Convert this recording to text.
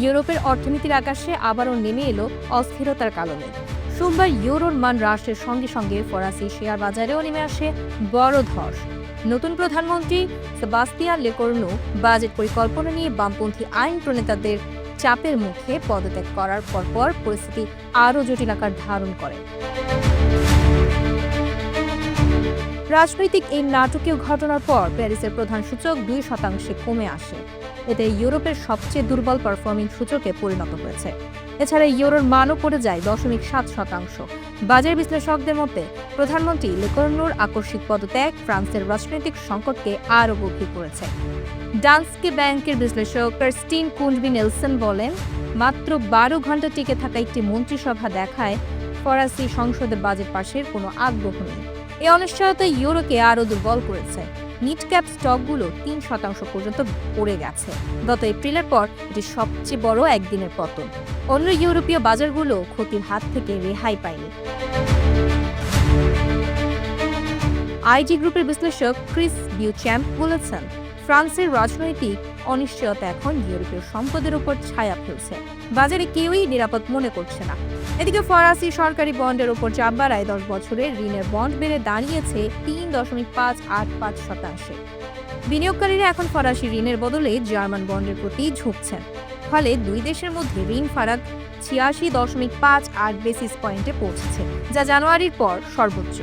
ইউরোপের অর্থনীতির আকাশে আবারও নেমে এলো অস্থিরতার কারণে। সোমবার ইউরোর মান হ্রাসের সঙ্গে সঙ্গে ফরাসি শেয়ার বাজারেও নেমে আসে বড় ধস। নতুন প্রধানমন্ত্রী সেবাস্তিয়ান লেকর্নু বাজেট পরিকল্পনা নিয়ে বামপন্থী আইন প্রণেতাদের চাপের মুখে পদত্যাগ করার পরপর পরিস্থিতি আরও জটিল আকার ধারণ করে। রাজনৈতিক এই নাটকীয় ঘটনার পর প্যারিসের প্রধান সূচক 2% কমে আসে। এতে ইউরোপের সবচেয়ে দুর্বল পারফর্মিং সূচকে পরিণত হয়েছে। এছাড়া ইউরোর মানও পড়ে যায় 0.7%। বাজার বিশ্লেষকদের মতে প্রধানমন্ত্রী লেকর্নুর আকস্মিক পদত্যাগ ফ্রান্সের রাজনৈতিক সংকটকে আরও গভীর করেছে। ডান্সকে ব্যাংকের বিশ্লেষক কার্স্টিন কুন্ডবি নেলসন বলেন, মাত্র 12 ঘন্টা টিকে থাকা একটি মন্ত্রিসভা দেখায় ফরাসি সংসদে বাজেট পাশের কোনো আগ্রহ নেই। এই অনিশ্চয়তা ইউরোকে আরও দুর্বল করেছে। মিড ক্যাপ স্টকগুলো 3% পর্যন্ত পড়ে গেছে। গত এপ্রিলের পর এটি সবচেয়ে বড় একদিনের পতন। অন্য ইউরোপীয় বাজারগুলো ক্ষতির হাত থেকে রেহাই পায়নি। আইজি গ্রুপের বিশ্লেষক ক্রিস বিউচ্যাম্প বলেছেন, ফ্রান্সের রাজনৈতিক অনিশ্চয়তা এখন ইউরোপীয় সম্পদের উপর ছায়া ফেলছে। বাজারে কেউই নিরাপদ মনে করছে না। এদিকে ফরাসি সরকারি বন্ডের উপর চাপ বাড়ায় 10 বছরের ঋণের বন্ড বেড়ে দাঁড়িয়েছে 3.585%। বিনিয়োগকারীরা এখন ফরাসি ঋণের বদলে জার্মান বন্ডের প্রতি ঝুঁকছেন। ফলে দুই দেশের মধ্যে ঋণ ফারাক 86.58 বেসিস পয়েন্টে পৌঁছেছে, যা জানুয়ারির পর সর্বোচ্চ।